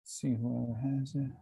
See whoever has it.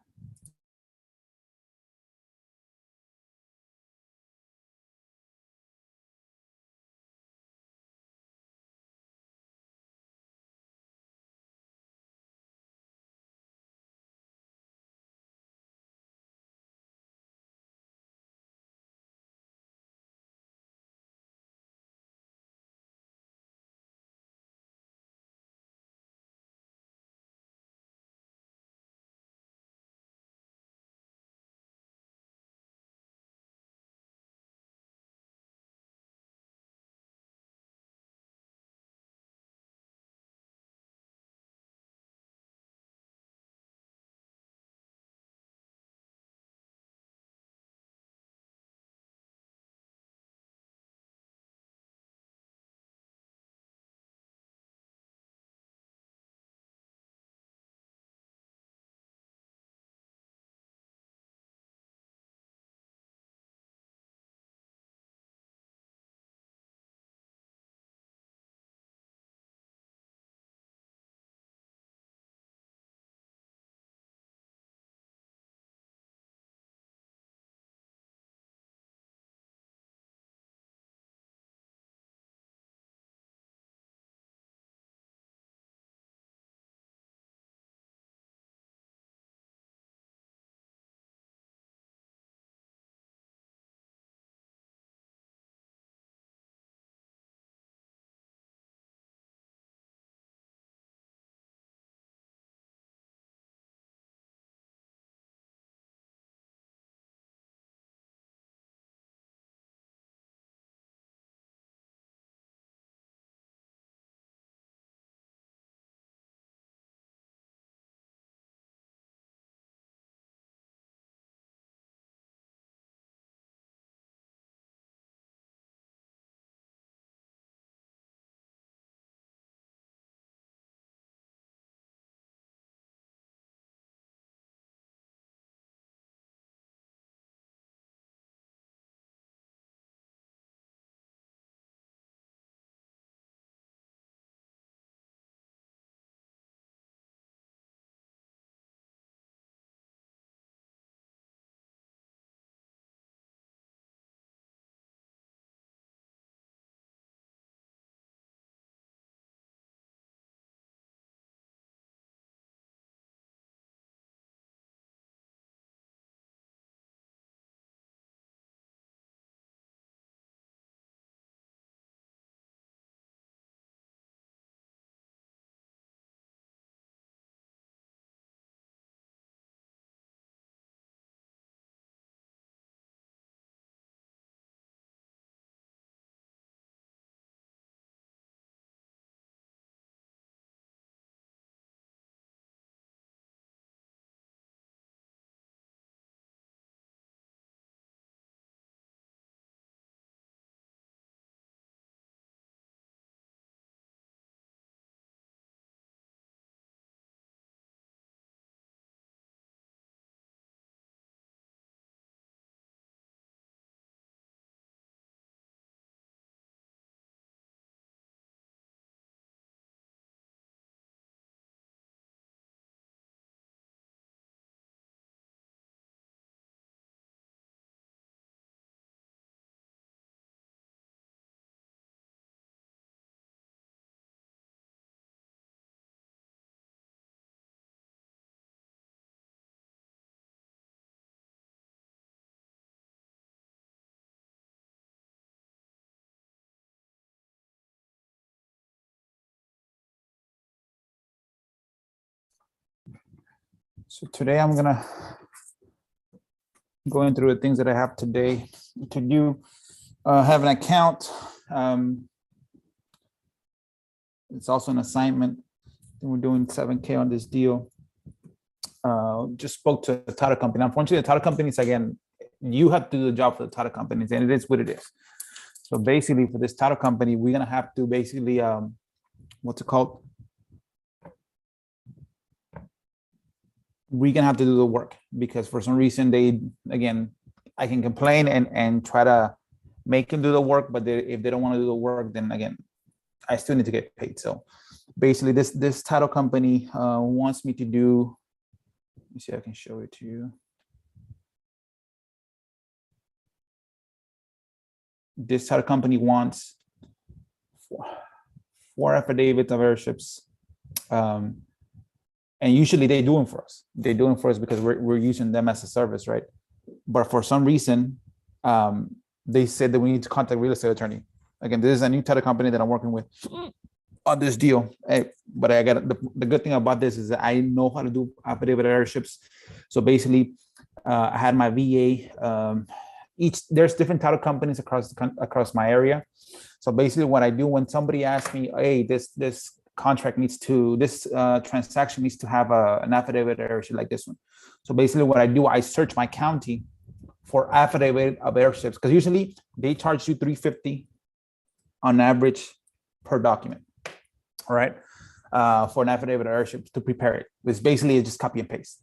So today I'm gonna going through the things that I have today to do. Have an account. It's also an assignment. We're doing 7K on this deal. Just spoke to the title company. Unfortunately, the title companies, again, you have to do the job for the title companies, and it is what it is. So basically, for this title company, we're gonna have to basically, what's it called? We're gonna have to do the work because for some reason I can complain and try to make them do the work, but if they don't want to do the work, then again, I still need to get paid. So basically, this title company wants me to do. Let me see if I can show it to you. This title company wants four affidavits of heirships. And usually they do them for us. They do them for us because we're using them as a service, right? But for some reason, they said that we need to contact real estate attorney. Again, this is a new title company that I'm working with on this deal. But I got the good thing about this is that I know how to do affidavit of heirships. So basically, I had my VA. There's different title companies across my area. So basically, what I do when somebody asks me, "Hey, this transaction needs to have an affidavit of heirship like this one." So basically, what I do, I search my county for affidavit of heirships because usually they charge you $350 on average per document, all right? For an affidavit of heirship to prepare it. It's basically just copy and paste.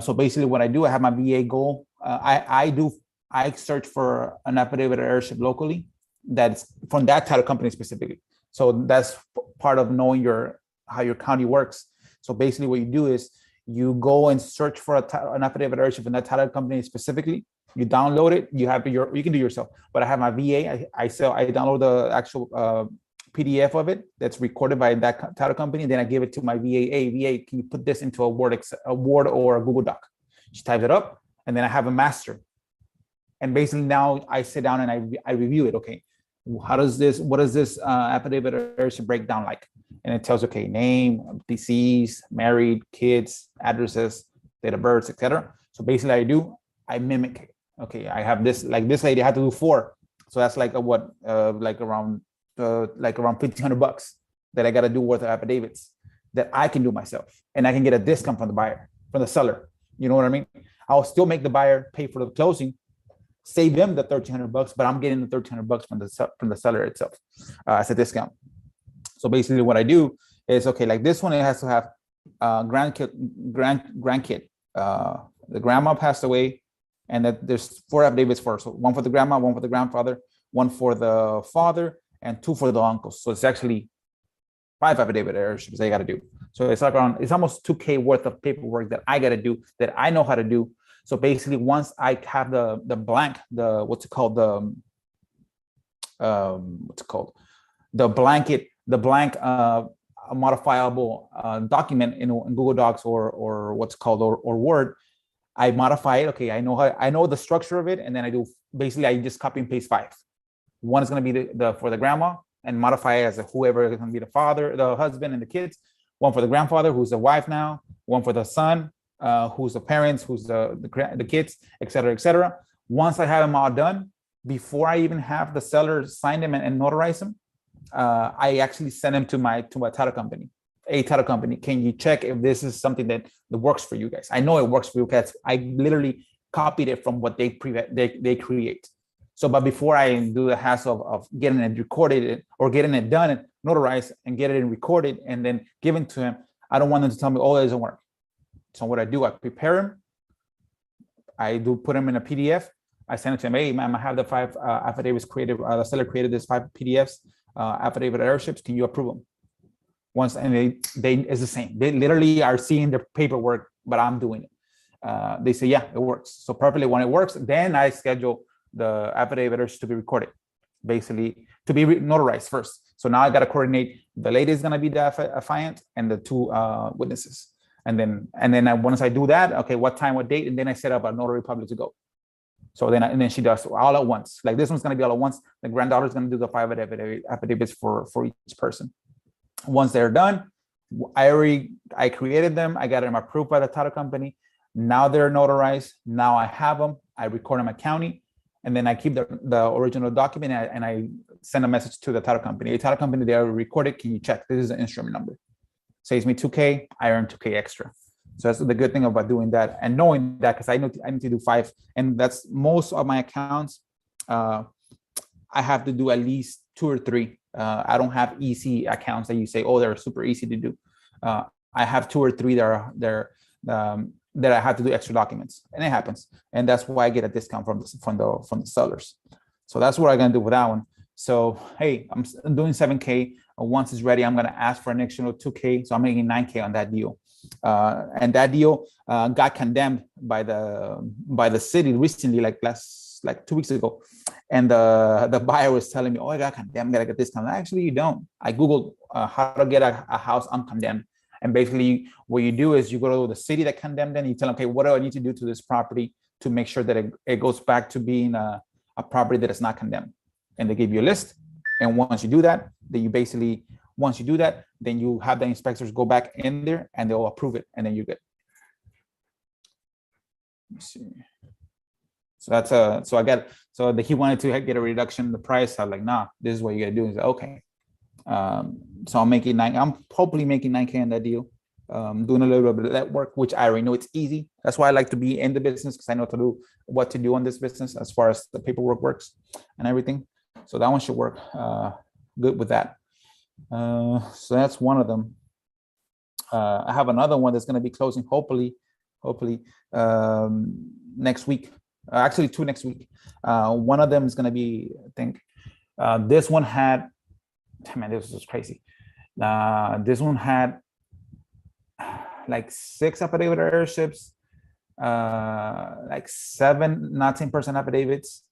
So basically, what I do, I have my VA goal. I search for an affidavit of heirship locally that's from that title company specifically. So that's part of knowing how your county works. So basically what you do is you go and search for an affidavit of heirship in that title company specifically. You download it. You can do it yourself. But I have my VA. I download the actual PDF of it that's recorded by that title company. Then I give it to my VA. Hey, VA, can you put this into a Word or a Google Doc? She types it up, and then I have a master. And basically now I sit down and I review it. Okay, what does this affidavit of heirship break down like? And it tells, okay, name, deceased, married, kids, addresses, date of birth, etc. So basically I mimic it. Okay, I have this, like this lady had to do 4. So that's like around $1,500 that I got to do worth of affidavits that I can do myself. And I can get a discount from the seller. You know what I mean? I'll still make the buyer pay for the closing, save them the $1,300, but I'm getting the $1,300 from the seller itself as a discount. So basically what I do is, okay, like this one, it has to have grandkid. The grandma passed away, and that there's 4 affidavits for her. So 1 for the grandma, 1 for the grandfather, 1 for the father, and 2 for the uncles. So it's actually 5 affidavit heirships I got to do. So it's almost $2,000 worth of paperwork that I got to do that I know how to do. So basically, once I have the blank modifiable document in Google Docs or Word, I modify it. Okay, I know the structure of it, and then I just copy and paste 5. One is going to be for the grandma, and modify it as whoever is going to be the father, the husband, and the kids. 1 for the grandfather, who's the wife now. 1 for the son, who's the parents, who's the kids, et cetera, et cetera. Once I have them all done, before I even have the seller sign them and notarize them, I actually send them to my title company. A title company, can you check if this is something that works for you guys? I know it works for you because I literally copied it from what they create. So, but before I do the hassle of getting it recorded or getting it done and notarized and get it recorded and then given to him, I don't want them to tell me, oh, it doesn't work. So what I do, I prepare them. I do put them in a PDF. I send it to him. Hey, ma'am, I have the 5 affidavits created. The seller created this 5 PDFs, affidavit heirships. Can you approve them? Once, and they it's the same. They literally are seeing the paperwork, but I'm doing it. They say, yeah, it works. So perfectly when it works, then I schedule the affidavits to be recorded, basically to be notarized first. So now I got to coordinate. The lady is going to be the affiant and the 2 witnesses. And then once I do that, okay, what time, what date, and then I set up a notary public to go. So then she does all at once. Like this one's going to be all at once. The granddaughter's going to do the 5 affidavits for each person. Once they're done, I created them. I got them approved by the title company. Now they're notarized. Now I have them. I record them at county, and then I keep the original document and I send a message to the title company. A title company, they already recorded. Can you check? This is an instrument number. Saves me $2,000. I earn $2,000 extra. So that's the good thing about doing that and knowing that, because I need to do 5, and that's most of my accounts. I have to do at least 2 or 3. I don't have easy accounts that you say, oh, they're super easy to do. I have 2 or 3 that I have to do extra documents, and it happens, and that's why I get a discount from the sellers. So that's what I'm gonna do with that one. So hey, I'm doing 7K. Once it's ready, I'm gonna ask for an extra 2K, so I'm making 9K on that deal. And that deal got condemned by the city recently, like 2 weeks ago. And the buyer was telling me, oh, I got condemned, gotta get discount. Actually, you don't. I Googled how to get a house uncondemned. And basically what you do is you go to the city that condemned them, and you tell them, okay, what do I need to do to this property to make sure that it goes back to being a property that is not condemned? And they give you a list. And once you do that, then then you have the inspectors go back in there and they'll approve it, and then you're good. Let me see. So that's he wanted to get a reduction in the price. I'm like, nah, this is what you gotta do. He's like, okay. So I'm hopefully making 9K on that deal. Doing a little bit of that work, which I already know it's easy. That's why I like to be in the business, because I know what to do on this business as far as the paperwork works and everything. So that one should work good with that. So that's one of them. I have another one that's going to be closing hopefully next week. Actually 2 next week. One of them is going to be, I think, this one had, man, this was crazy. This one had like 6 affidavit airships, like 7 not 10% affidavits,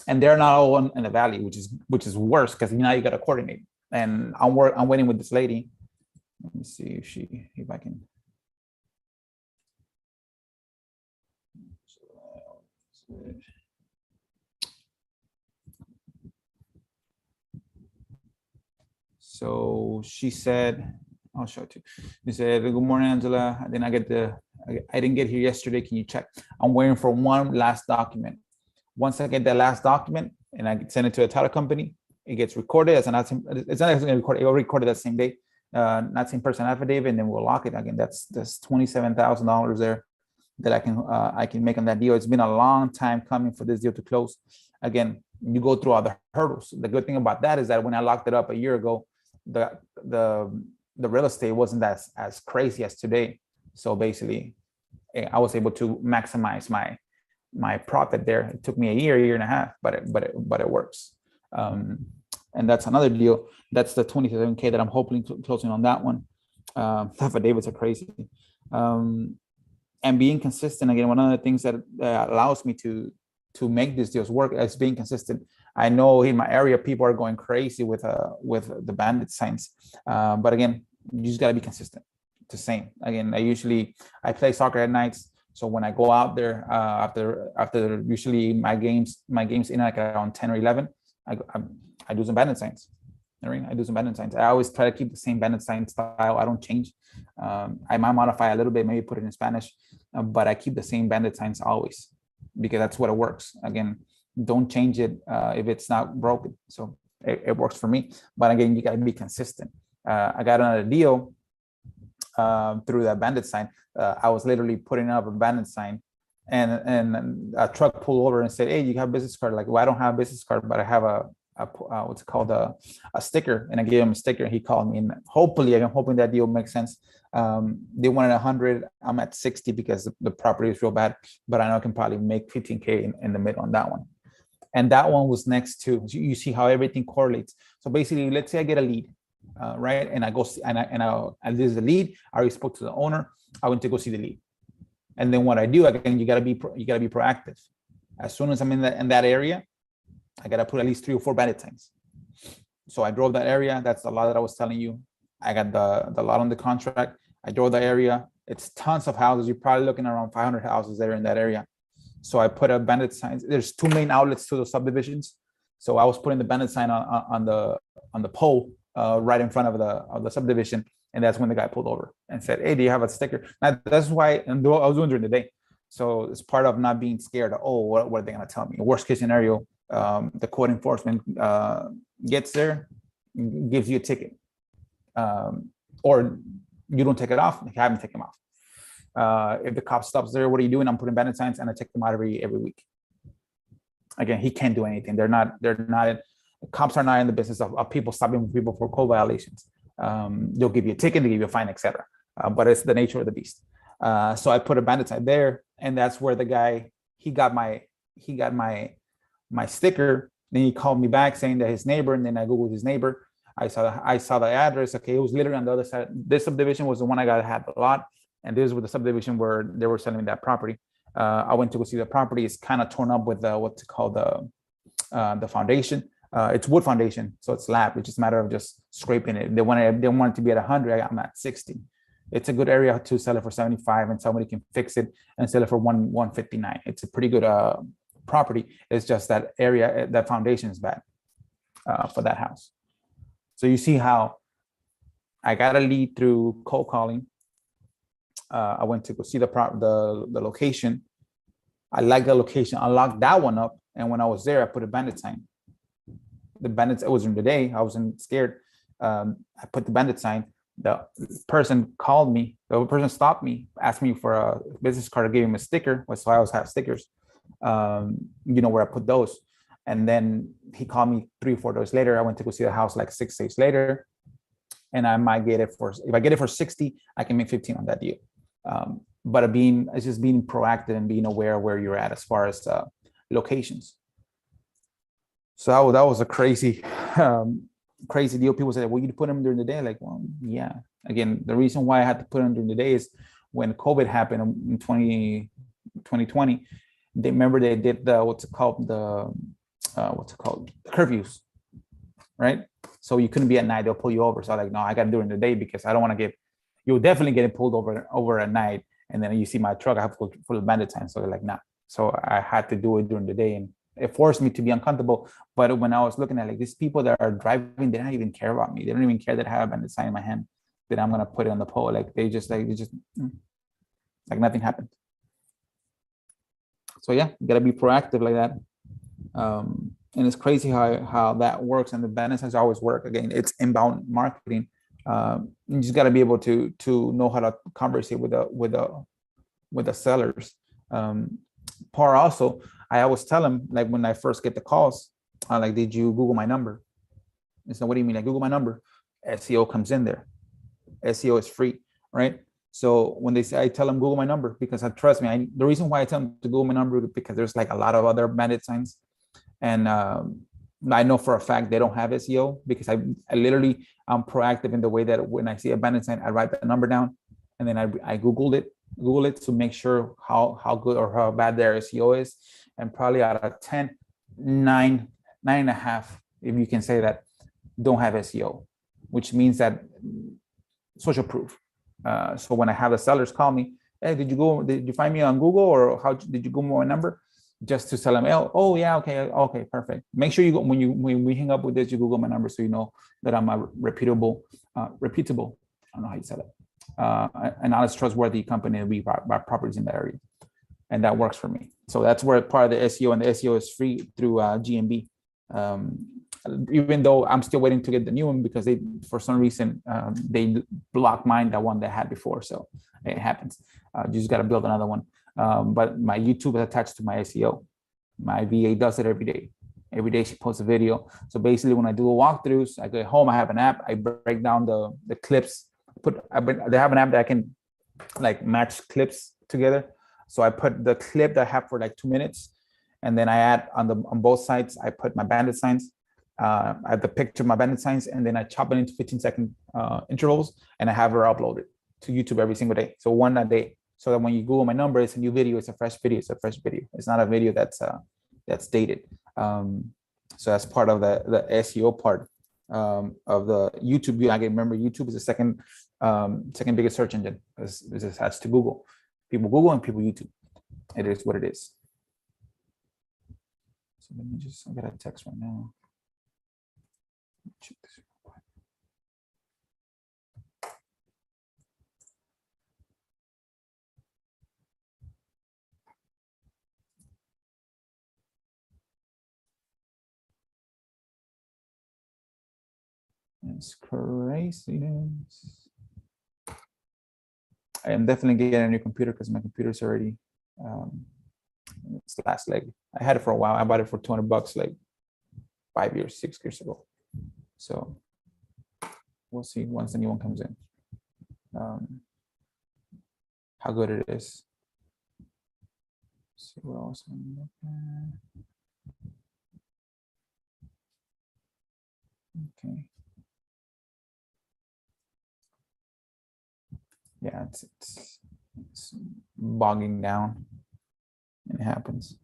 and they're not all in the valley, which is worse, because now you got to coordinate. And I'm waiting with this lady. Let me see if I can. So she said, I'll show it to you. She said, good morning, Angela. I didn't get here yesterday. Can you check? I'm waiting for one last document. Once I get that last document and I send it to a title company, it gets recorded as it's not going to record. It will record it that same day, not 10% affidavit, and then we'll lock it again. That's $27,000 there that I can make on that deal. It's been a long time coming for this deal to close. Again, you go through all the hurdles. The good thing about that is that when I locked it up a year ago, the real estate wasn't as crazy as today. So basically, I was able to maximize my profit there. It took me a year and a half, but it works. And that's another deal. That's the 27K that I'm hoping closing on that one. Affidavits are crazy. And being consistent, again, one of the things that allows me to make these deals work is being consistent. I know in my area people are going crazy with the bandit signs, but again, you just gotta be consistent. It's the same. Again, I play soccer at nights, so when I go out there after usually my games in like around 10 or 11, I do some bandit signs. I do some bandit signs. I always try to keep the same bandit sign style. I don't change. I might modify a little bit, maybe put it in Spanish, but I keep the same bandit signs always, because that's what it works. Again, don't change it if it's not broken. So it works for me. But again, you got to be consistent. I got another deal through that bandit sign. I was literally putting up a bandit sign, and a truck pulled over and said, "Hey, you have a business card?" Like, well, I don't have a business card, but I have a what's it called, a sticker. And I gave him a sticker, and he called me, and I'm hoping that deal makes sense. They wanted 100. I'm at 60 because the property is real bad, but I know I can probably make 15K in the middle on that one. And that one was next to, you see how everything correlates. So basically, let's say I get a lead, right? And I go see, and this is the lead. I already spoke to the owner. I went to go see the lead. And then what I do, again, you gotta be proactive. As soon as I'm in that area, I gotta put at least 3 or 4 bandit signs. So I drove that area. That's the lot that I was telling you. I got the lot on the contract. I drove the area. It's tons of houses. You're probably looking around 500 houses there in that area. So I put up bandit signs. There's 2 main outlets to the subdivisions. So I was putting the bandit sign on the pole right in front of the subdivision. And that's when the guy pulled over and said, "Hey, do you have a sticker?" Now, that's why, and I was doing during the day. So it's part of not being scared of, oh, what are they gonna tell me? Worst case scenario, the code enforcement gets there, gives you a ticket, or You don't take it off. I haven't taken them off. If the cop stops there, what are you doing? I'm putting bandit signs, and I take them out every week. Again, he can't do anything. Cops are not in the business of people stopping people for code violations. They'll give you a ticket, they give you a fine, etc. But it's the nature of the beast. So I put a bandit sign there, and that's where the guy, he got my sticker. Then he called me back saying that his neighbor, and then I googled his neighbor. I saw the address. Okay, it was literally on the other side. This subdivision was the one I had a lot, and this was the subdivision where they were selling that property. I went to go see the property. It's kind of torn up with what's called the foundation. It's wood foundation, so it's slab. It's just a matter of just scraping it. They want it to be at 100. I'm at 60. It's a good area to sell it for 75, and somebody can fix it and sell it for 159. It's a pretty good property. It's just that area, that foundation is bad for that house. So you see how I got a lead through cold calling. I went to go see the location. I like the location. I locked that one up, and when I was there, I put a bandit sign. The bandits, it was in the day. I wasn't scared. I put the bandit sign. The person called me. The person stopped me, asked me for a business card. I gave him a sticker. So I always have stickers. Where I put those. And then he called me 3 or 4 days later. I went to go see the house like 6 days later, and I might get it if I get it for 60, I can make 15 on that deal. But it's just being proactive and being aware of where you're at as far as locations. So that was a crazy deal. People say, well, you put them during the day. Like, well, yeah. Again, the reason why I had to put them during the day is when COVID happened in 2020, they did the curfews, right? So you couldn't be at night. They'll pull you over. So I'm like, no, I got to do it in the day because I don't want to you'll definitely get pulled over at night. And then you see my truck, I have to go full of bandit signs. So they're like, nah. So I had to do it during the day, and it forced me to be uncomfortable. But when I was looking at these people that are driving, they don't even care about me. They don't even care that I have a bandit sign in my hand that I'm gonna put it on the pole. They just nothing happened. So yeah, you gotta be proactive like that. And it's crazy how that works, and the bandit signs always work. Again, it's inbound marketing. You just gotta be able to know how to conversate with the sellers. Part also, I always tell them, when I first get the calls, did you Google my number? And so what do you mean? I Google my number. SEO comes in there. SEO is free, right? So when they say, I tell them Google my number, because trust me, the reason why I tell them to Google my number is because there's a lot of other bandit signs, and I know for a fact they don't have SEO, because I'm proactive in the way that when I see a bandit sign, I write the number down, and then I Google it to make sure how good or how bad their SEO is. And probably out of 10, 9.5, if you can say that, don't have SEO, which means that social proof. So when I have the sellers call me, hey, did you find me on Google, or how did you Google my number? Just to tell them, oh yeah, okay, perfect. Make sure when we hang up with this, you Google my number, so you know that I'm a reputable, I don't know how you say that, an honest, trustworthy company, and we buy properties in the area, and that works for me. So that's where part of the SEO, and the SEO is free through GMB. Even though I'm still waiting to get the new one, because for some reason they blocked mine, that one that I had before. So it happens. You just got to build another one. But my YouTube is attached to my SEO. My VA does it every day. Every day she posts a video. So basically, when I do walkthroughs, I go home, I have an app. I break down the clips. They have an app that I can match clips together. So I put the clip that I have for 2 minutes, and then I add on both sides. I put my bandit signs. I have the picture of my bandit signs, and then I chop it into 15-second intervals, and I have her upload it to YouTube every single day. So one a day, so that when you Google my number, it's a new video. It's a fresh video. It's a fresh video. It's not a video that's dated. So that's part of the SEO part of the YouTube. I can remember YouTube is the second biggest search engine. It's attached to Google. People Google and people YouTube. It is what it is. So let me I got a text right now. Check this real quick. It's craziness. I am definitely getting a new computer because my computer's already it's the last leg. I had it for a while. I bought it for $200 like 5 years, 6 years ago. So we'll see once the new one comes in how good it is. Let's see what else I'm looking at. Okay. Yeah, it's bogging down. It happens.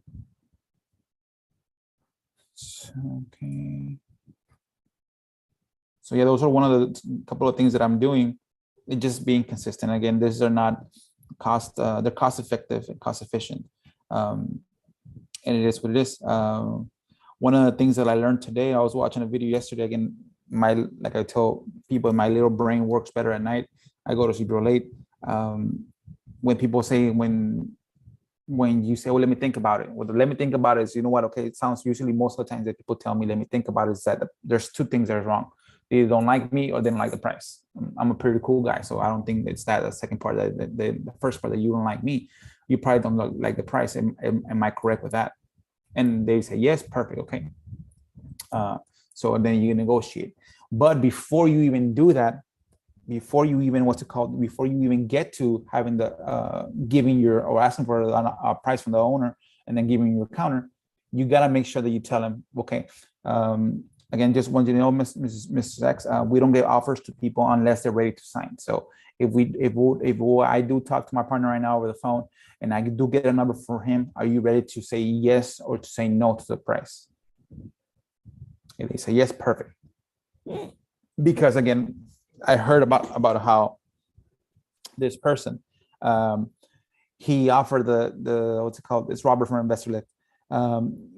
Okay. So yeah, those are one of the couple of things that I'm doing. It just being consistent. Again, these are not they're cost effective and cost efficient. And it is what it is. One of the things that I learned today, I was watching a video yesterday. Again, like I told people, my little brain works better at night. I go to sleep real late. When people say, when you say, well, let me think about it. Well, let me think about it is, you know what? Okay, it sounds usually most of the times that people tell me, let me think about it, is that there's two things that are wrong. They either don't like me or they don't like the price. I'm a pretty cool guy, so I don't think it's that the second part, that the first part, that you don't like me, you probably don't like the price. Am I correct with that? And they say, yes, perfect, okay. So then you negotiate. But before you even do that, before you even before you even get to having the giving your or asking for a price from the owner and then giving you a counter, you got to make sure that you tell them, okay, again, just want you to know, Mrs. X, we don't give offers to people unless they're ready to sign. So if I do talk to my partner right now over the phone and I do get a number for him, are you ready to say yes or to say no to the price? If they say yes, perfect. Because again, I heard about how this person, he offered the what's it called? It's Robert from InvestorLift.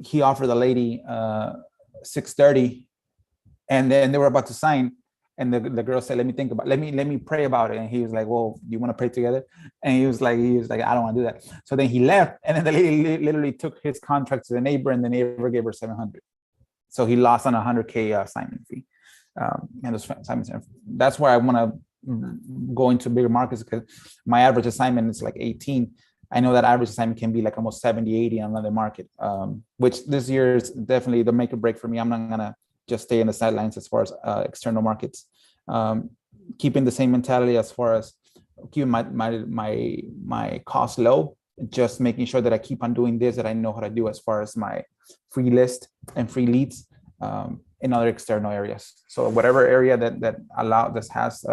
He offered the lady $630, and then they were about to sign, and the girl said, "Let me think about, let me pray about it." And he was like, "Well, do you want to pray together?" And he was like, "I don't want to do that." So then he left, and then the lady literally took his contract to the neighbor, and the neighbor gave her $700. So he lost on a $100K assignment fee. And those assignments, that's why I want to go into bigger markets, because my average assignment is like 18. I know that average assignment can be like almost 70, 80 on another market, which this year is definitely the make or break for me. I'm not gonna just stay in the sidelines as far as external markets. Keeping the same mentality as far as keeping my cost low, just making sure that I keep on doing this, that I know how to do as far as my free list and free leads in other external areas. So whatever area that has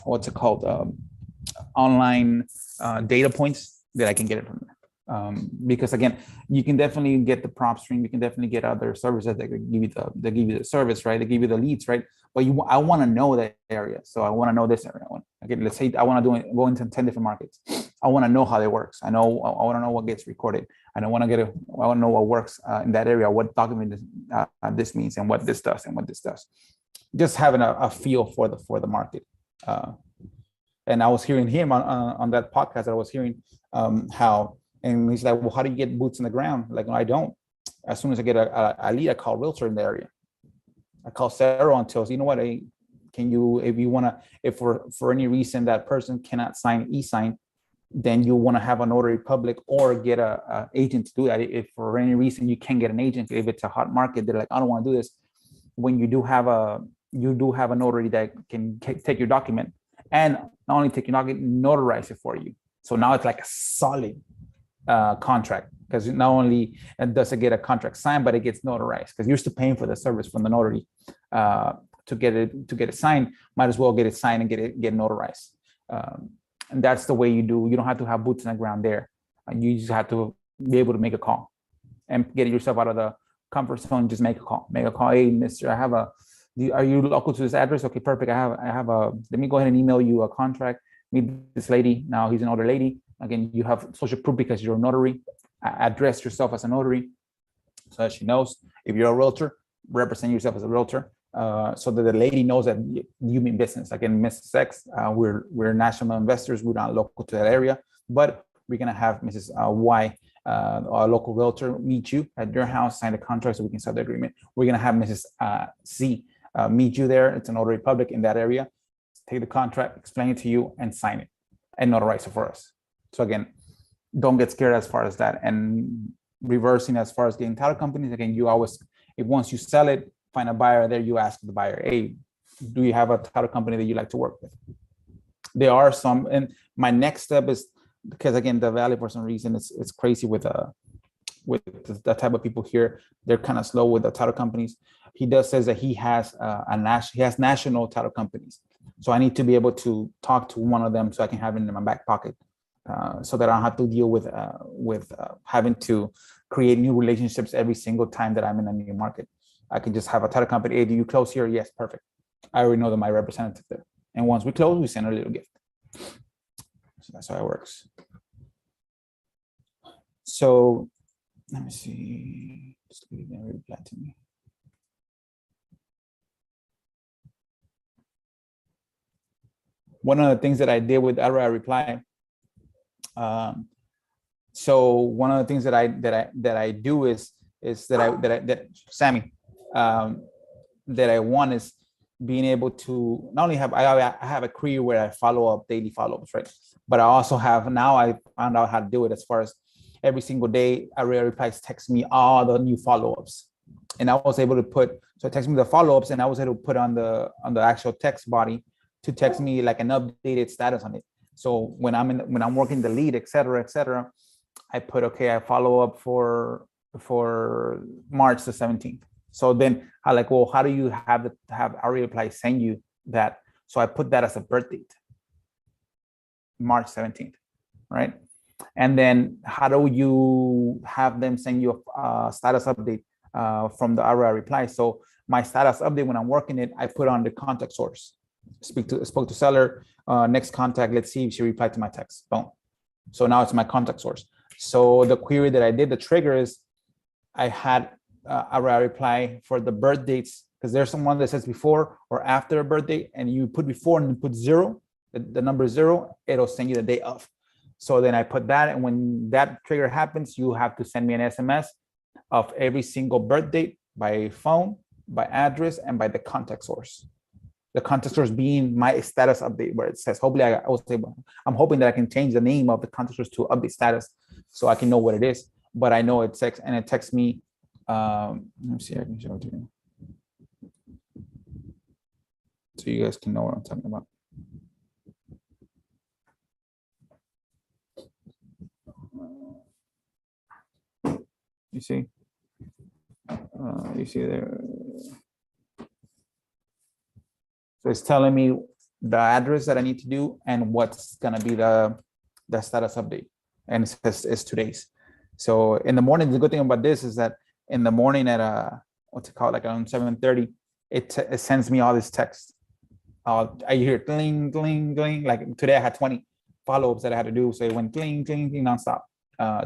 what's it called, online data points, that I can get it from there. Because again, you can definitely get the prop stream, you can definitely get other services that give you the service, right? They give you the leads, right? But I want to know that area. So I want to know this area. Again, let's say I want to go into 10 different markets. I want to know how they works. I want to know what gets recorded. I want to know what works in that area, what document this means, and what this does, and what this does. Just having a feel for the market. And I was hearing him on that podcast. I was hearing how, and he's like, well, how do you get boots on the ground? Like, no, I don't. As soon as I get a lead, I call realtor in the area. I call Sarah and tells, you know what, can you, if you want to, if for any reason that person cannot sign e-sign, then you want to have a notary public or get a agent to do that. If for any reason you can't get an agent, if it's a hot market, they're like, I don't want to do this. When you do have a notary that can take your document and not only take your document, notarize it for you. So now it's like a solid contract, because not only does it get a contract signed, but it gets notarized, because you're still paying for the service from the notary to get it signed. Might as well get it signed and get notarized. And that's the way you do. You don't have to have boots on the ground there. You just have to be able to make a call and get yourself out of the comfort zone. Just make a call. Make a call. Hey, mister, are you local to this address? Okay, perfect. Let me go ahead and email you a contract. Meet this lady. Now he's an older lady. Again, you have social proof because you're a notary. Address yourself as a notary so that she knows. If you're a realtor, represent yourself as a realtor, so that the lady knows that you mean business. Again, Mrs. X, we're national investors. We're not local to that area, but we're gonna have Mrs. Y, our local realtor, meet you at your house, sign the contract so we can start the agreement. We're gonna have Mrs. C meet you there. It's a notary public in that area. Take the contract, explain it to you, and sign it. and notarize it for us. So again, don't get scared as far as that. And reversing as far as getting title companies, again, you always, if once you sell it, find a buyer there, you ask the buyer, hey, do you have a title company that you like to work with? There are some, and my next step is, because again, the Valley, for some reason, it's crazy with the type of people here. They're kind of slow with the title companies. He says that he has national title companies. So I need to be able to talk to one of them so I can have it in my back pocket, so that I don't have to deal with having to create new relationships every single time that I'm in a new market. I can just have a title company. Hey, do you close here? Yes, perfect. I already know that my representative there. And once we close, we send a little gift. So that's how it works. So let me see. Just reply to me. One of the things that I did with ROI reply. So one of the things that I do is that Sammy, that I want is being able to not only have, I have a career where I follow up daily follow-ups, right? But I also have, now I found out how to do it as far as every single day, ROI replies text me all the new follow-ups. And I was able to put, so it texts me the follow-ups, and I was able to put on the actual text body to text me like an updated status on it. So when I'm working the lead, et cetera, I put, okay, I follow up for March the 17th. So then I like, well, how do you have ROI reply send you that? So I put that as a birth date, March 17th, right? And then how do you have them send you a status update from the ROI reply? So my status update, when I'm working it, I put on the contact source. Spoke to seller, next contact, let's see if she replied to my text. Boom. So now it's my contact source. So the query that I did, the trigger is, I had a reply for the birth dates, because there's someone that says before or after a birth date, and you put before and you put 0, the number 0, it'll send you the day of. So then I put that, and when that trigger happens, you have to send me an SMS of every single birth date by phone, by address, and by the contact source. The contact source being my status update, where it says, hopefully I'm hoping that I can change the name of the contact source to update status so I can know what it is. But I know it texts, and it texts me. Let me see, I can show it to you, so you guys can know what I'm talking about. You see? You see there? So it's telling me the address that I need to do and what's gonna be the status update, and it says it's today's. So in the morning, the good thing about this is that in the morning at what's it called, like around 7:30, it sends me all this text. I hear cling, cling, cling. Like today I had 20 follow-ups that I had to do. So it went cling, cling, cling nonstop,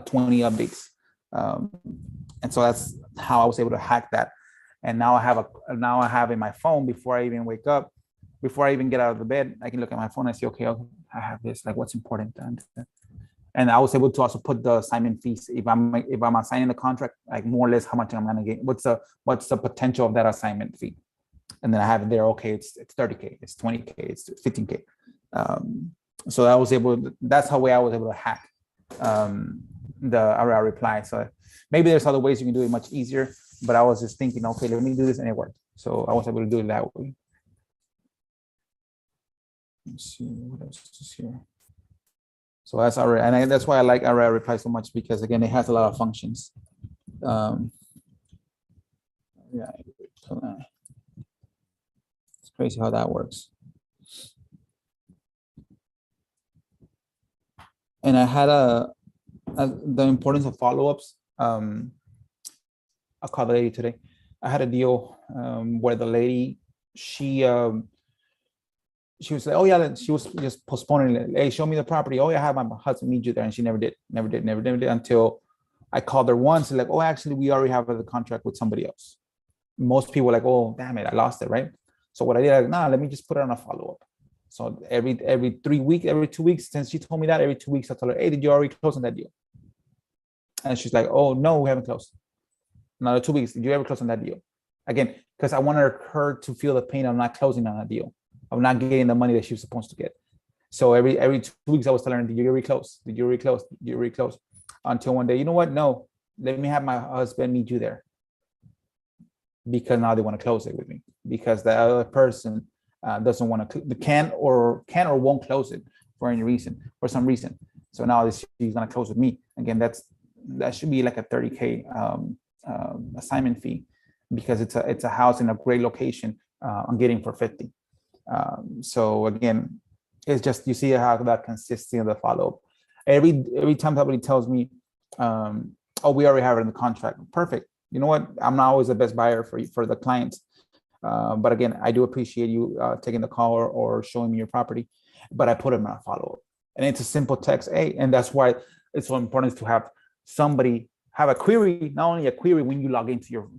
20 updates. And so that's how I was able to hack that. And now I have in my phone, before I even wake up, before I even get out of the bed, I can look at my phone and see, okay, I have this, like what's important. And I was able to also put the assignment fees. If I'm assigning the contract, like more or less how much I'm gonna get, what's the potential of that assignment fee. And then I have it there, okay, it's 30K, it's 20K, it's 15K. So that's how way I was able to hack the ROI reply. So maybe there's other ways you can do it much easier, but I was just thinking, okay, let me do this, and it worked. So I was able to do it that way. Let's see what else is here. So that's ROI, and that's why I like ROI reply so much, because again, it has a lot of functions. Yeah, it's crazy how that works. And I had the importance of follow-ups. I'll call the lady today. I had a deal where the lady, she was like, oh yeah, she was just postponing it. Hey, show me the property. Oh yeah, I have my husband meet you there. And she never did until I called her once, like, oh, actually, we already have the contract with somebody else. Most people were like, oh, damn it, I lost it, right? So what I did, like, nah, let me just put it on a follow-up. So every 3 weeks, every 2 weeks, since she told me that, every 2 weeks, I told her, hey, did you already close on that deal? And she's like, oh, no, we haven't closed. Another 2 weeks, did you ever close on that deal? Again, because I wanted her to feel the pain of not closing on that deal, of not getting the money that she was supposed to get. So every 2 weeks, I was telling her, did you get reclose? Did you reclose? Did you reclose? Until one day, you know what? No, let me have my husband meet you there, because now they want to close it with me, because the other person doesn't want to, can or won't close it for any reason, for some reason. So now she's gonna close with me again. That should be like a 30K assignment fee, because it's a house in a great location. I'm getting for 50. So again, it's just, you see how that consistency of the follow-up. Every time somebody tells me, oh, we already have it in the contract. Perfect. You know what? I'm not always the best buyer for the clients. But again, I do appreciate you taking the call or showing me your property, but I put them on a follow-up. And it's a simple text. Hey, and that's why it's so important to have somebody have a query, not only a query when you log into your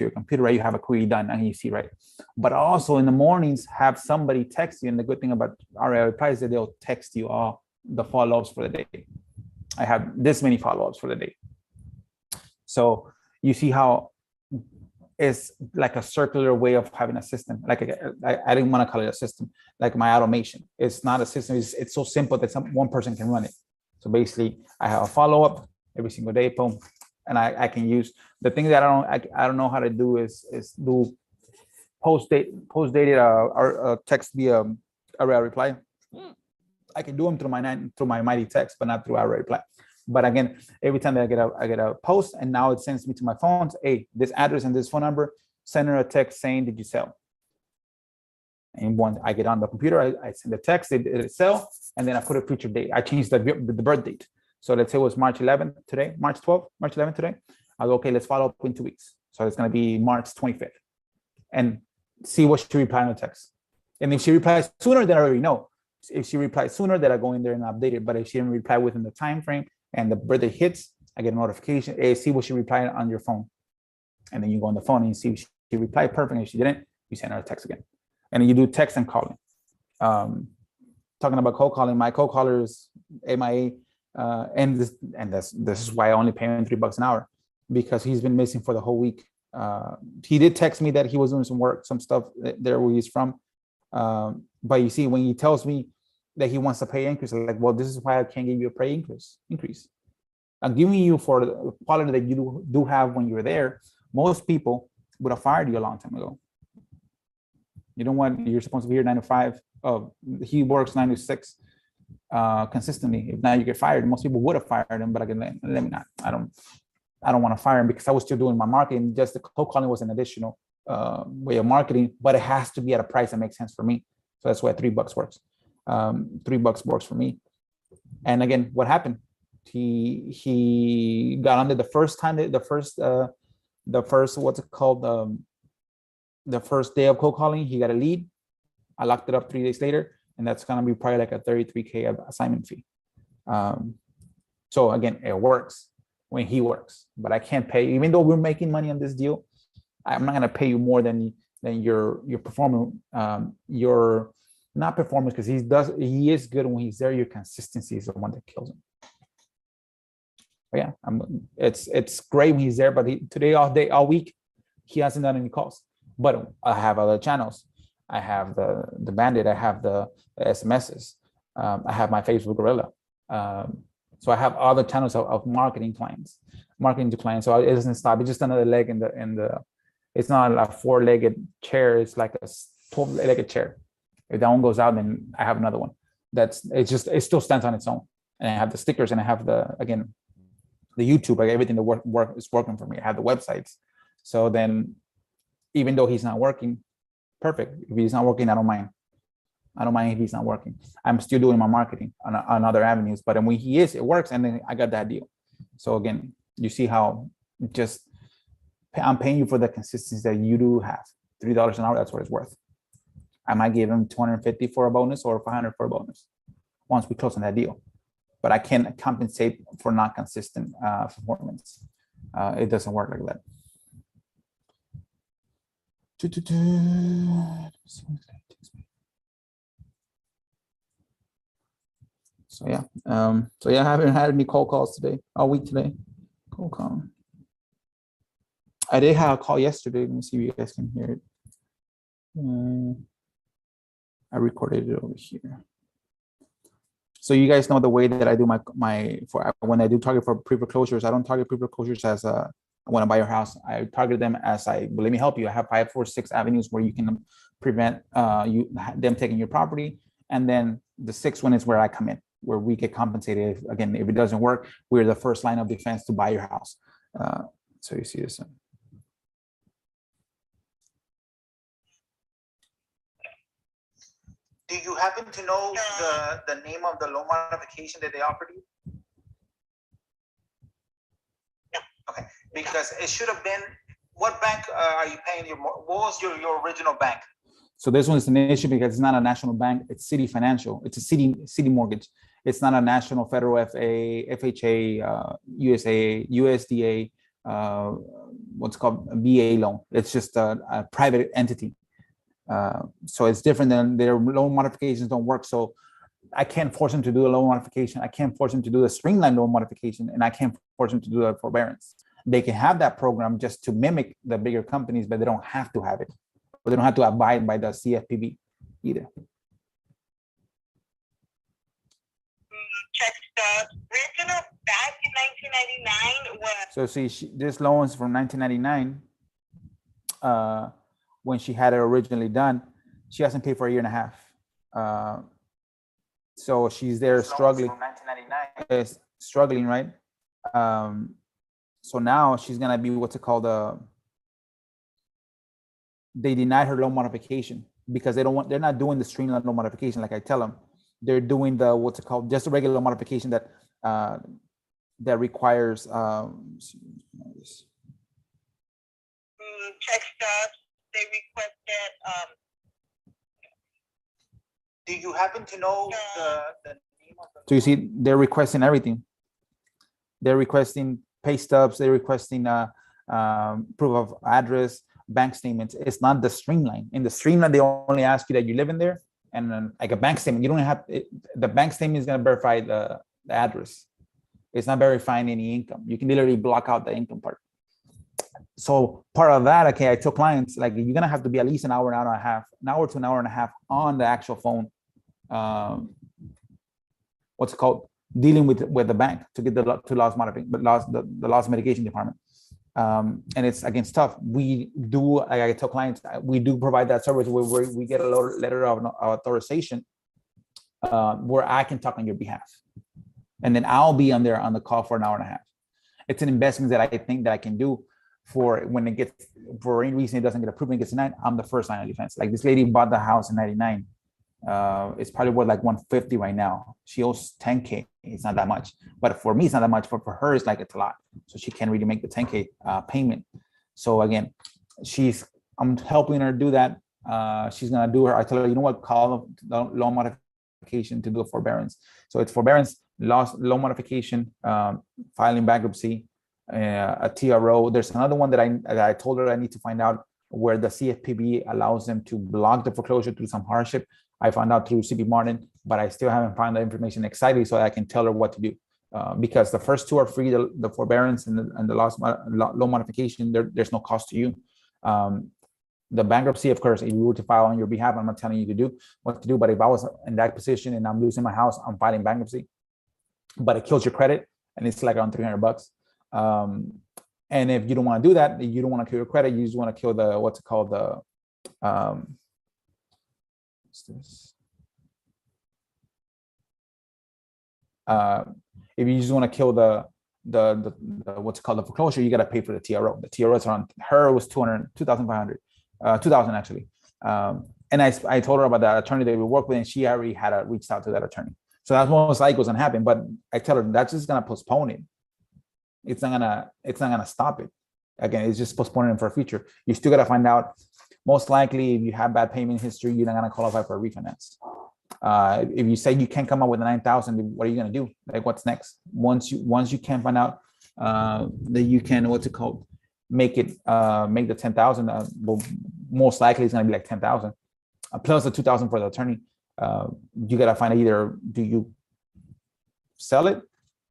computer, right? You have a query done and you see, right? But also in the mornings, have somebody text you. And the good thing about RA replies is that they'll text you all the follow-ups for the day. I have this many follow-ups for the day. So you see how it's like a circular way of having a system. Like I didn't want to call it a system, like my automation. It's not a system. It's so simple that one person can run it. So basically, I have a follow-up every single day, boom, and I can use the thing that I don't know how to do is do post dated or text via array reply. I can do them through my mighty text, but not through array reply. But again, every time that I get a post, and now it sends me to my phone. Hey, this address and this phone number. Send her a text saying, "Did you sell?" And once I get on the computer, I send the text. Did it sell? And then I put a future date. I changed the birth date. So let's say it was March 11th today, March 12th, March 11th today. I'll go, okay, let's follow up in 2 weeks. So it's going to be March 25th, and see what she replied in the text. And if she replies sooner, then I already know. If she replies sooner, then I go in there and update it. But if she didn't reply within the time frame and the birthday hits, I get a notification. Hey, see what she replied on your phone. And then you go on the phone and you see if she replied perfect. If she didn't, you send her a text again. And then you do text and calling. Talking about cold calling, my cold caller is MIA. And this is why I only pay him $3 an hour, because he's been missing for the whole week. He did text me that he was doing some work, some stuff there where he's from. But you see, when he tells me that he wants a pay increase, I'm like, well, this is why I can't give you a pay increase. I'm giving you for the quality that you do have when you're there. Most people would have fired you a long time ago. You don't want, you're supposed to be here 9 to 5. He works 9 to 6 consistently. If now you get fired, most people would have fired him, but again, let me not. I don't want to fire him, because I was still doing my marketing. Just the cold calling was an additional way of marketing, but it has to be at a price that makes sense for me. So that's why $3 works. $3 works for me. And again, what happened? He got on there the first time, the first what's it called? The first day of cold calling, he got a lead. I locked it up 3 days later, and that's gonna be probably like a 33K assignment fee. So again, it works when he works, but I can't pay, even though we're making money on this deal, I'm not gonna pay you more than your performance, your not performance, because he is good when he's there. Your consistency is the one that kills him. But yeah, it's great when he's there, but today all week he hasn't done any calls. But I have other channels. I have the Bandit. I have the SMSs. I have my Facebook Gorilla. So I have other channels of marketing to clients. So it doesn't stop. It's just another leg in the. It's not a 4-legged chair. It's like a 12-legged chair. If that one goes out, then I have another one. It still stands on its own. And I have the stickers, and I have the YouTube, like everything that is working for me. I have the websites. So then, even though he's not working, perfect. If he's not working, I don't mind. I don't mind if he's not working. I'm still doing my marketing on other avenues. But when he is, it works, and then I got that deal. So again, you see how I'm paying you for the consistency that you do have. $3 an hour, that's what it's worth. I might give him $250 for a bonus or $500 for a bonus once we close on that deal. But I can't compensate for not consistent performance. It doesn't work like that. So yeah, I haven't had any cold calls today, all week today. Cold call. I did have a call yesterday. Let me see if you guys can hear it. I recorded it over here. So you guys know the way that I do my for when I do target for pre-foreclosures, I don't target pre-foreclosures as I want to buy your house. I target them as well, let me help you. I have 5 or 6 avenues where you can prevent them taking your property, and then the 6th one is where I come in, where we get compensated. Again, if it doesn't work, we're the first line of defense to buy your house. So you see this one. Do you happen to know the name of the loan modification that they offered you? No. Okay, because it should have been, what bank are you paying what was your original bank? So this one is an issue because it's not a national bank, it's City Financial. It's a city mortgage. It's not a national, federal, FA, FHA, USDA, what's called a BA loan. It's just a private entity. So it's different than their loan modifications don't work. So I can't force them to do a loan modification. I can't force them to do a streamlined loan modification, and I can't force them to do a forbearance. They can have that program just to mimic the bigger companies, but they don't have to have it. But they don't have to abide by the CFPB either. Check the original back in 1999 was. So see, this loan is from 1999. When she had it originally done, she hasn't paid for a year and a half. So she's there struggling. From 1999. Is struggling, right? So now she's gonna be what's it called? They denied her loan modification because they're not doing the streamlined loan modification like I tell them. They're doing the what's it called? Just a regular loan modification that that requires check stubs. They requested. Do you happen to know the name of the? So you see, they're requesting everything. They're requesting pay stubs. They're requesting proof of address, bank statements. It's not the streamline. In the streamline, they only ask you that you live in there, and then like a bank statement. You don't have the bank statement is going to verify the address. It's not verifying any income. You can literally block out the income part. So part of that, okay, I tell clients like you're gonna have to be at least an hour to an hour and a half on the actual phone. What's it called? Dealing with the bank to get the loss modification, but the loss mitigation department. And it's against tough. We do, like I tell clients, we do provide that service where we get a letter of authorization where I can talk on your behalf, and then I'll be on the call for an hour and a half. It's an investment that I think that I can do. For when it gets, for any reason it doesn't get approved and gets denied, I'm the first line of defense. Like this lady bought the house in 99. It's probably worth like 150 right now. She owes 10K. It's not that much, but for me it's not that much. But for her it's like it's a lot. So she can't really make the 10K payment. So again, I'm helping her do that. She's gonna do her. I tell her, you know what? Call the loan modification to do a forbearance. So it's forbearance, loan modification, filing bankruptcy. A TRO. There's another one that I told her I need to find out where the CFPB allows them to block the foreclosure through some hardship. I found out through CB Martin, but I still haven't found the information exactly so I can tell her what to do. Because the first 2 are free, the forbearance and the loan modification, there's no cost to you. The bankruptcy, of course, if you were to file on your behalf, I'm not telling you to do what to do, but if I was in that position and I'm losing my house, I'm filing bankruptcy, but it kills your credit and it's like around $300. And if you don't want to do that, you don't want to kill your credit, you just want to kill the what's it called, the what's this? If you just want to kill the what's it called, the foreclosure, you got to pay for the TRO. The TRO is around, her was 2,500, 2,000 actually. And I told her about that attorney that we work with, and she already had reached out to that attorney. So that's most likely what's gonna happen. But I tell her that's just gonna postpone it. It's not gonna stop it. Again, it's just postponing it for a future. You still gotta find out. Most likely, if you have bad payment history, you're not gonna qualify for a refinance. If you say you can't come up with the 9,000, what are you gonna do? Like, what's next? Once you can find out that you can, what's it called, make the 10,000. Well, most likely it's gonna be like 10,000 plus the 2,000 for the attorney. You gotta find either, do you sell it?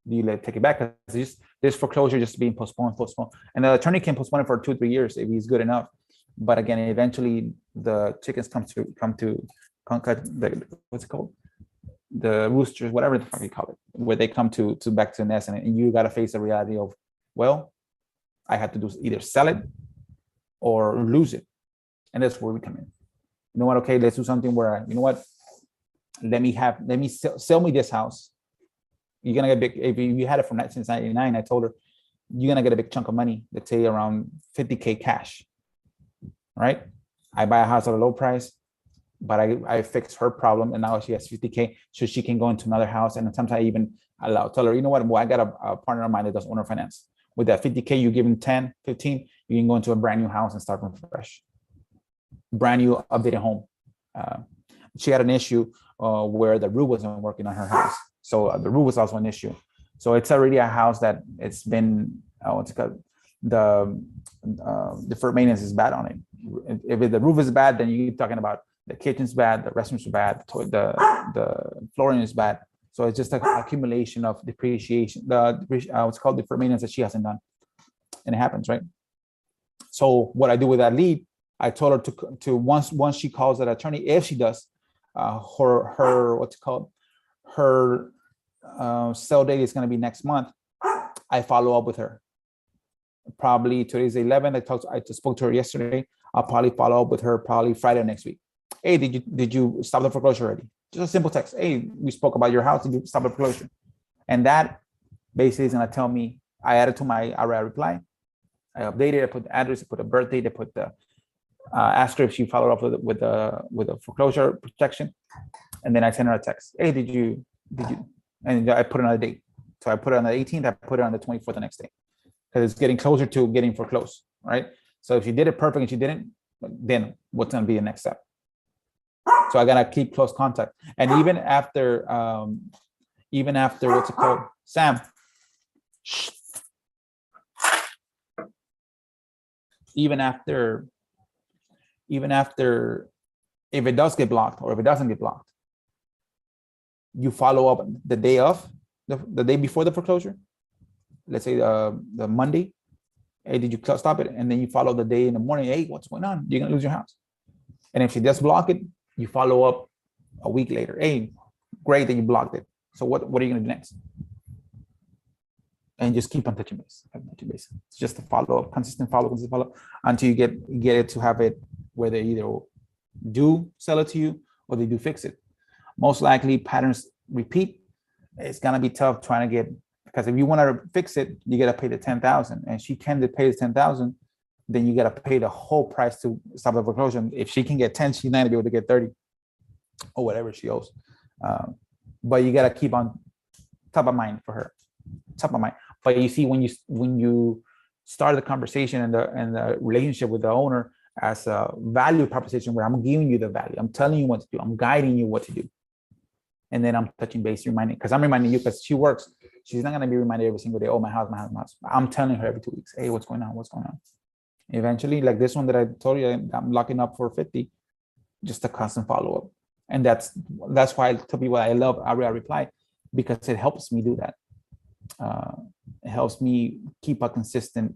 Do you take it back? Because this foreclosure just being postponed, and the attorney can postpone it for 2 or 3 years if he's good enough. But again, eventually the chickens come to what's it called? the roosters, whatever the fuck you call it, where they come to back to the nest, and you got to face the reality of, well, I had to do either sell it or lose it, and that's where we come in. You know what? Okay, let's do something where, you know what? Let me sell me this house. You're gonna get big. If you had it from since 1999, I told her you're gonna get a big chunk of money. Let's say around 50K cash, right? I buy a house at a low price, but I fix her problem, and now she has 50K, so she can go into another house. And sometimes I even tell her, you know what? Well, I got a partner of mine that does owner finance. With that 50K, you give him 10, 15, you can go into a brand new house and start from fresh. Brand new updated home. She had an issue where the roof wasn't working on her house. So the roof was also an issue. So it's already a house that it's been, what's it called? The deferred maintenance is bad on it. If the roof is bad, then you're talking about the kitchen's bad, the restrooms are bad, the flooring is bad. So it's just an accumulation of depreciation, what's called deferred maintenance that she hasn't done. And it happens, right? So what I do with that lead, I told her to once she calls that attorney, if she does, her what's it called, her sell date is going to be next month. I follow up with her. Probably today's the 11th. I just spoke to her yesterday. I'll probably follow up with her probably Friday next week. Hey, did you stop the foreclosure already? Just a simple text. Hey, we spoke about your house. Did you stop the foreclosure? And that basically is going to tell me. I added to my reply. I updated. I put the address. I put the birth date. I put the ask her if she followed up with the foreclosure protection, and then I send her a text. Hey, did you? And I put another date. So I put it on the 18th. I put it on the 24th the next day, because it's getting closer to getting foreclosed, right? So if she did it perfect and she didn't, then what's going to be the next step? So I gotta keep close contact. And even after what's it called, Sam? Even after, if it does get blocked or if it doesn't get blocked, you follow up the day of, the day before the foreclosure. Let's say the Monday. Hey, did you stop it? And then you follow the day in the morning. Hey, what's going on? You're gonna lose your house. And if she does block it, you follow up a week later. Hey, great that you blocked it. So what are you gonna do next? And just keep on touching base. It's just a follow-up, consistent follow-up until you get it to have it where they either do sell it to you or they do fix it. Most likely patterns repeat. It's gonna be tough trying to get, because if you want to fix it, you gotta pay the $10,000, and she can pay the $10,000, then you gotta pay the whole price to stop the foreclosure. If she can get 10, she's not gonna be able to get 30 or whatever she owes. But you gotta keep on top of mind for her, top of mind. But you see, when you start the conversation and the relationship with the owner as a value proposition, where I'm giving you the value, I'm telling you what to do, I'm guiding you what to do, and then I'm touching base, reminding, because I'm reminding you, because she works, she's not gonna be reminded every single day. Oh, my house. I'm telling her every 2 weeks. Hey, what's going on? Eventually, like this one that I told you, I'm locking up for 50. Just a constant follow up, and that's why I tell people I love ARIA Reply, because it helps me do that. It helps me keep a consistent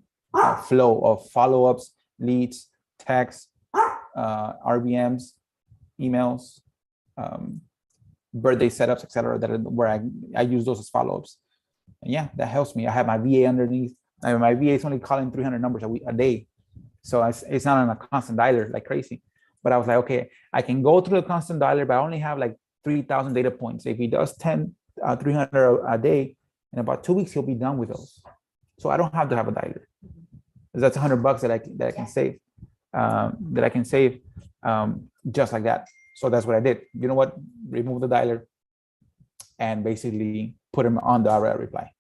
flow of follow-ups, leads, texts, RBMs, emails, birthday setups, etc. Where I use those as follow-ups. And yeah, that helps me. I have my VA underneath. My VA is only calling 300 numbers a day, so it's not on a constant dialer like crazy. But I was like, okay, I can go through the constant dialer, but I only have like 3,000 data points. If he does 300 a day, in about 2 weeks, he'll be done with those. So I don't have to have a dialer. That's $100 that I can save, just like that. So that's what I did. You know what? Remove the dialer and basically put him on the ARIA Reply.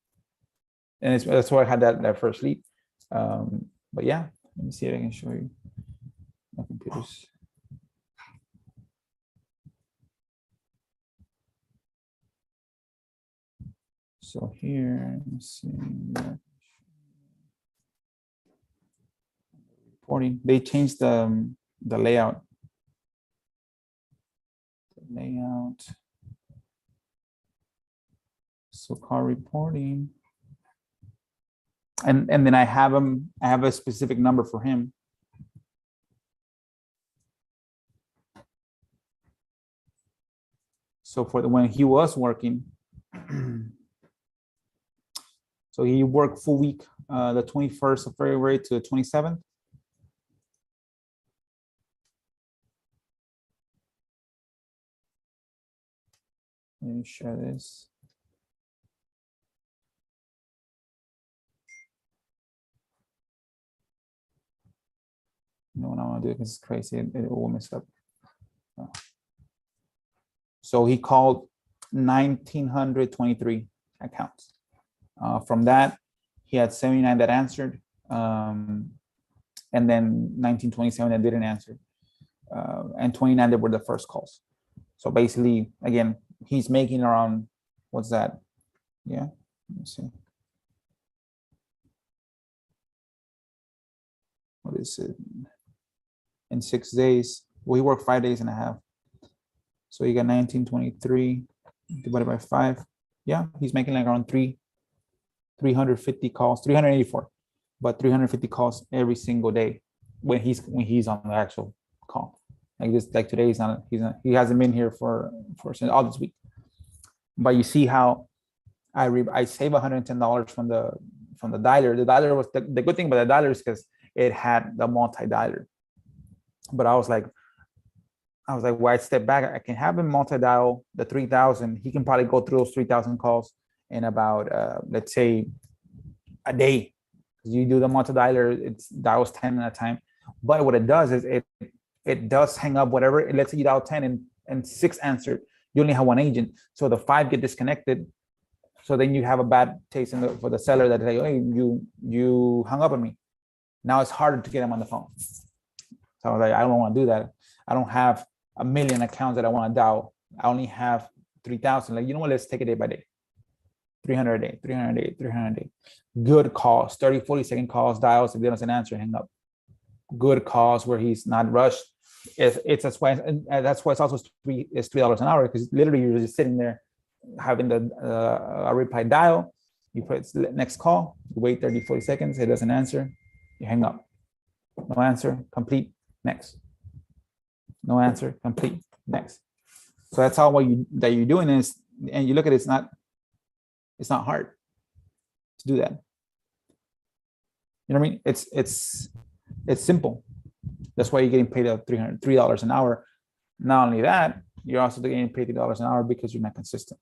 And that's why I had that first lead. But yeah, let me see if I can show you my computers. So here, let's see. Reporting. They changed the layout. So car reporting. And then I have a specific number for him. So for when he was working, so he worked full week, the 21st of February to the 27th. Let me share this. No, I want to do it because it's crazy. It will mess up. So he called 1,923 accounts. From that, he had 79 that answered, and then 1,927 that didn't answer, and 29 that were the first calls. So basically, again, he's making around, what's that? Yeah, let me see. What is it? In 6 days, well, he worked 5 days and a half. So you got 1,923 divided by 5. Yeah, he's making like around 350 calls, 384, but 350 calls every single day when he's on the actual call. Like this, like today he hasn't been here for since all this week. But you see how I save $110 from the dialer. The dialer was the good thing about the dialer is because it had the multi-dialer. But I was like, why step back? I can have him multi-dial the 3,000. He can probably go through those 3,000 calls in about, let's say, a day. You do the multi-dialer, it dials 10 at a time. But what it does is it does hang up whatever. Let's say you dial 10 and 6 answered. You only have one agent, so the 5 get disconnected. So then you have a bad taste for the seller that say, hey, you hung up on me. Now it's harder to get them on the phone. So I was like, I don't want to do that. I don't have a million accounts that I want to dial. I only have 3,000. Like, you know what? Let's take it day by day. 300 a day, 300 a day, 300 a day. Good calls, 30, 40-second calls, dials. If they don't answer, hang up. Good calls where he's not rushed. That's why it's also $3 an hour, because literally you're just sitting there having a reply dial. You press next call, you wait 30, 40 seconds. It doesn't answer, you hang up. No answer, complete, next. No answer, complete, next. So that's how that you're doing is, and you look at it, it's not hard to do that. You know what I mean? It's simple. That's why you're getting paid $3 an hour. Not only that, you're also getting paid $3 an hour because you're not consistent.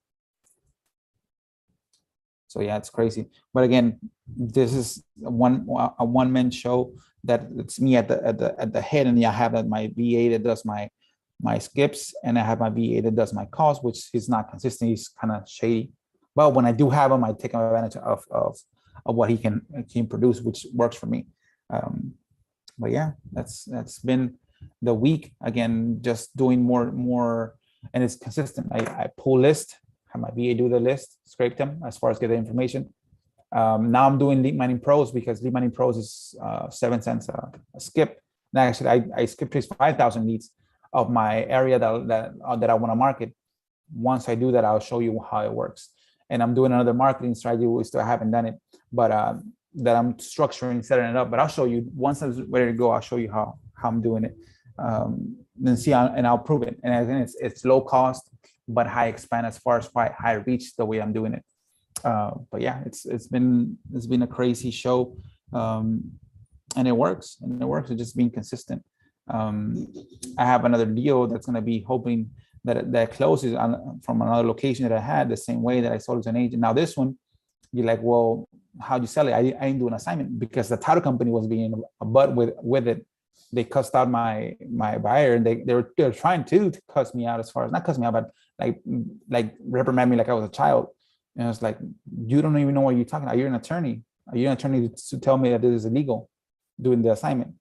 So yeah, it's crazy. But again, this is a one-man show that it's me at the head, and I have my VA that does my skips, and I have my VA that does my calls, which is not consistent. He's kind of shady. But when I do have him, I take advantage of what he can produce, which works for me. But yeah, that's been the week. Again, just doing more, and it's consistent. I pull list, have my VA do the list, scrape them as far as get the information. Now I'm doing Lead Mining Pros, because Lead Mining Pros is 7 cents a skip. And actually, I skip trace 5,000 leads of my area that I want to market. Once I do that, I'll show you how it works. And I'm doing another marketing strategy, which I haven't done it, but that I'm structuring, setting it up. But I'll show you once I'm ready to go. I'll show you how I'm doing it. Then see, and I'll prove it. And I think it's low cost but high expand as far as high reach the way I'm doing it. But yeah, it's been a crazy show, and it works. It's just being consistent. I have another deal that's going to be hoping that closes from another location that I had the same way that I sold it to an agent. Now this one, you're like, well, how'd you sell it? I didn't do an assignment, because the title company was being a butt with it. They cussed out my buyer, and they were trying to cuss me out, as far as not cuss me out, but like reprimand me like I was a child. And I was like, you don't even know what you're talking about. You're an attorney. Are you an attorney to tell me that this is illegal, doing the assignment?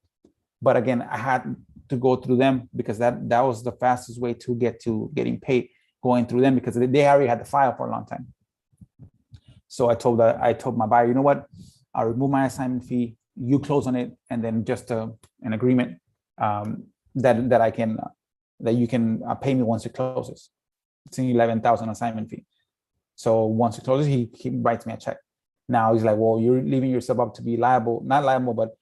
But again, I had to go through them, because that was the fastest way to get to getting paid, going through them, because they already had the file for a long time. So I told my buyer, you know what? I'll remove my assignment fee. You close on it, and then just an agreement that you can pay me once it closes. It's an $11,000 assignment fee. So once it closes, he writes me a check. Now he's like, well, you're leaving yourself up to be liable, not liable, but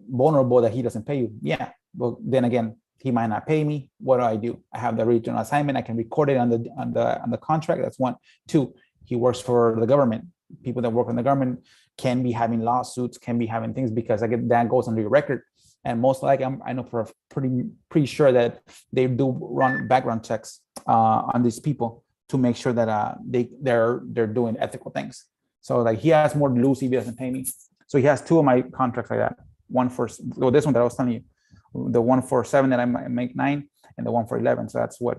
vulnerable that he doesn't pay you. Yeah. Well, then again, He might not pay me. What do? I have the regional assignment. I can record it on the contract. That's one. Two, he works for the government. People that work in the government can be having lawsuits, can be having things because that goes under your record. And most likely, I know for pretty sure that they do run background checks on these people to make sure that they're doing ethical things. So like he has more to lose if he doesn't pay me. So he has two of my contracts like that. One for this one that I was telling you, the one for 7 that I make 9, and the one for 11. So that's what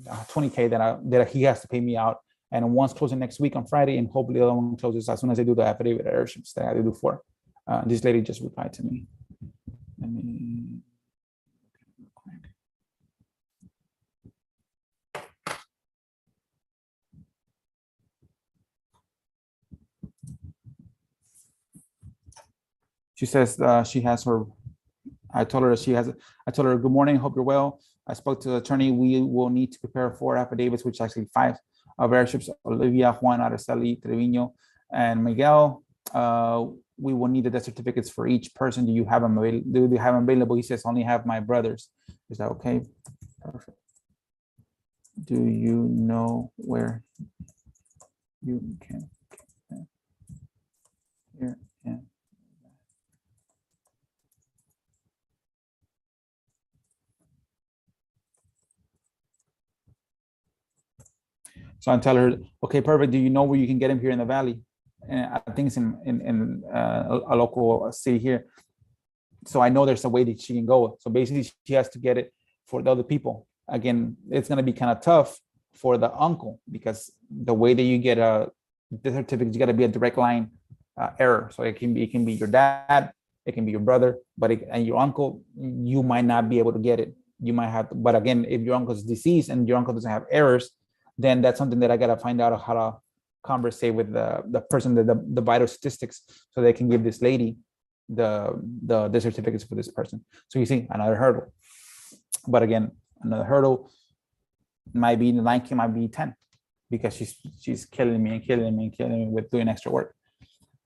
20K that he has to pay me out. And one's closing next week on Friday, and hopefully the other one closes as soon as I do the affidavit of airships that I do for. This lady just replied to me. Let me. She says she has her. I told her good morning. Hope you're well. I spoke to the attorney. We will need to prepare 4 affidavits, which is actually 5 of airships. Olivia, Juan, Araceli, Trevino, and Miguel. We will need the death certificates for each person. Do you have them available? He says only have my brothers. Is that okay? Perfect. Do you know where you can here and so I tell her, okay, perfect. Do you know where you can get him here in the valley? And I think it's in a local city here. So I know there's a way that she can go. So basically, she has to get it for the other people. Again, it's going to be kind of tough for the uncle because the way that you get the certificate, you got to be a direct line error. So it can be your dad, it can be your brother, and your uncle. You might not be able to get it. You might have to, but again, if your uncle's deceased and your uncle doesn't have errors, then that's something that I got to find out how to conversate with the person, the vital statistics, so they can give this lady the certificates for this person. So you see another hurdle. But again, another hurdle might be 9K, might be 10, because she's killing me with doing extra work.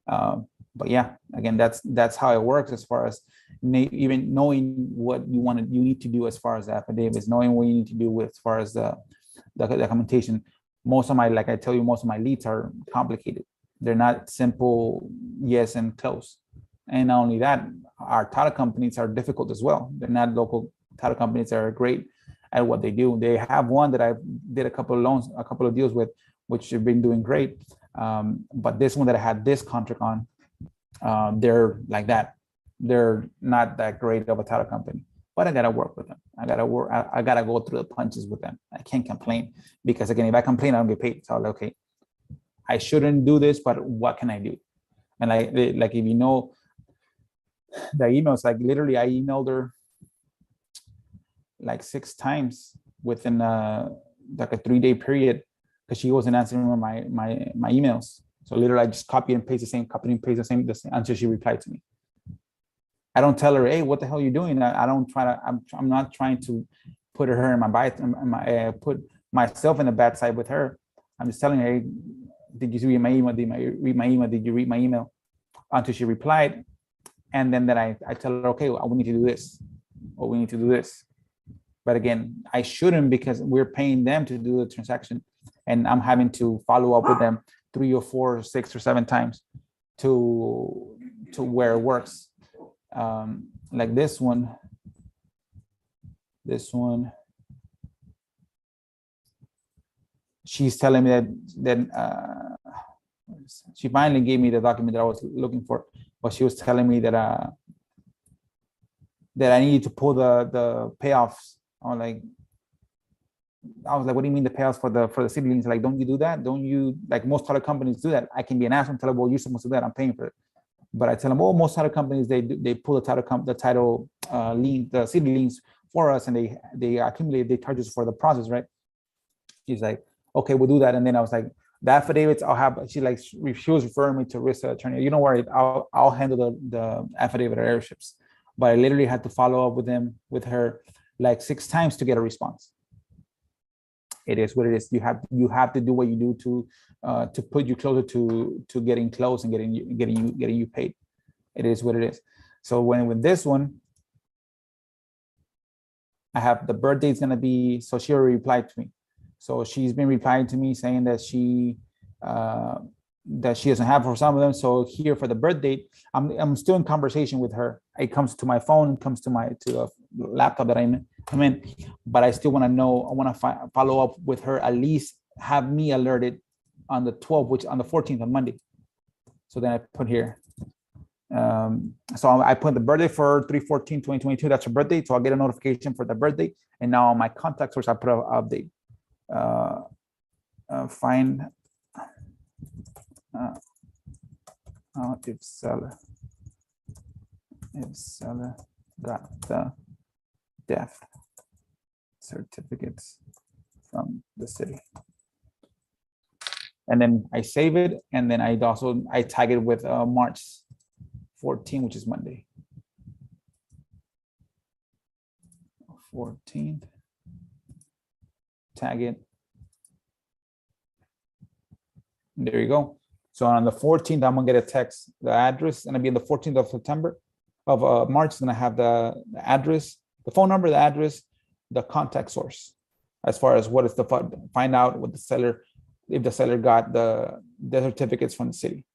But yeah, again, that's how it works as far as even knowing what you need to do as far as the affidavits, knowing what you need to do as far as the documentation. Most of my leads are complicated. They're not simple yes and close. And not only that, our title companies are difficult as well. They're not local title companies that are great at what they do. They have one that I did a couple of deals with, which have been doing great. But this one that I had this contract on, they're like that. They're not that great of a title company. But I gotta work with them. I gotta go through the punches with them. I can't complain because again, if I complain, I don't get paid. So I'm like, okay, I shouldn't do this, but what can I do? And like if you know the emails, like literally, I emailed her like 6 times within like a 3-day period because she wasn't answering my emails. So literally, I just copy and paste the same until she replied to me. I don't tell her, hey, what the hell are you doing? I'm not trying to put her in my put myself in a bad side with her. I'm just telling her, hey, did you read my email? Did you read my email? Until she replied. And then I tell her, okay, well, we need to do this, or we need to do this. But again, I shouldn't, because we're paying them to do the transaction, and I'm having to follow up with them 3 or 4 or 6 or 7 times to where it works. Like this one, she's telling me that she finally gave me the document that I was looking for, but she was telling me that I needed to pull the payoffs. I was like, what do you mean the payoffs for the city liens? Like, don't you do that? Don't you, like most other companies do that? I can be an asshole and tell them, well, you're supposed to do that. I'm paying for it. But I tell them, most other companies, they pull the title lien, the city liens for us, and they accumulate, they charge us for the process, right? She's like, okay, we'll do that. And then I was like, the affidavits I'll have. She was referring me to risk attorney. You know what? I'll handle the affidavit of airships. But I literally had to follow up with her like 6 times to get a response. It is what it is. You have to do what you do to put you closer to getting close and getting you paid. It is what it is. So with this one, I have the birth date's gonna be, so she already replied to me. So she's been replying to me saying that she doesn't have for some of them. So here for the birth date, I'm still in conversation with her. It comes to my phone, it comes to the laptop that I'm in, but I still want to know. I want to follow up with her, at least have me alerted on the 12th, which on the 14th on Monday. So then I put here. So I put the birthday for 3/14/2022. That's her birthday. So I'll get a notification for the birthday. And now on my contact source, I put an update. Find if seller got the death certificates from the city. And then I save it, and then I tag it with March 14, which is Monday. 14th. Tag it. There you go. So on the 14th, I'm gonna get a text. The address gonna be on the 14th of September, of March. Is gonna have the address, the phone number, the address, the contact source, as far as what is the find out what the seller, if the seller got the certificates from the city.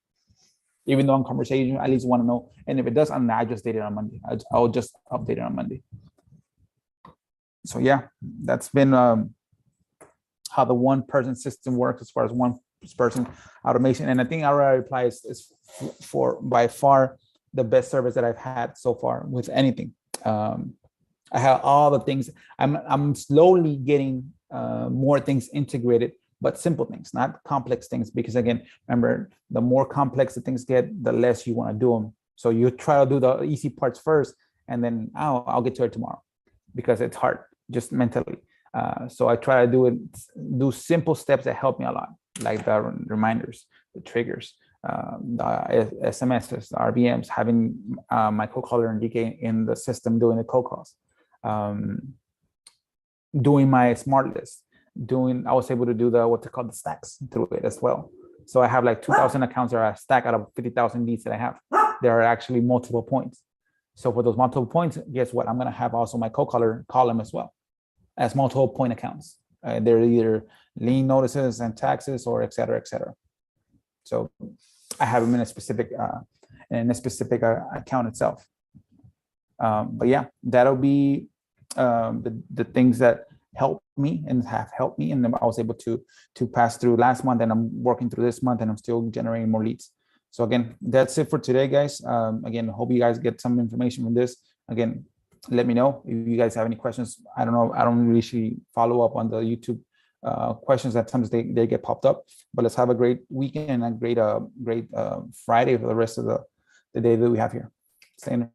Even though in conversation, I at least want to know. And if it does, I just date it on Monday. I'll just update it on Monday. So yeah, that's been how the one person system works as far as one person automation. And I think our reply is for by far the best service that I've had so far with anything. I have all the things. I'm slowly getting more things integrated, but simple things, not complex things. Because again, remember, the more complex the things get, the less you want to do them. So you try to do the easy parts first, and then I'll get to it tomorrow, because it's hard just mentally. So I try to do simple steps that help me a lot, like the reminders, the triggers, the SMSs, the RBMs, having my co-caller Enrique in the system doing the co-calls, doing my smart list, I was able to do what they call the stacks through it as well. So I have like 2,000 accounts that are a stack out of 50,000 leads that I have. There are actually multiple points. So for those multiple points, guess what? I'm going to have also my co-caller column as well as multiple point accounts. They're either lien notices and taxes, or et cetera, et cetera. So I have them in a specific account itself. But yeah, that'll be the things that help me and have helped me, and then I was able to pass through last month, and I'm working through this month, and I'm still generating more leads. So again, that's it for today, guys. Again, hope you guys get some information from this. Again, let me know if you guys have any questions. I don't know, I don't usually follow up on the YouTube questions. At times they get popped up. But let's have a great weekend and a great Friday for the rest of the day that we have here. Stay in there.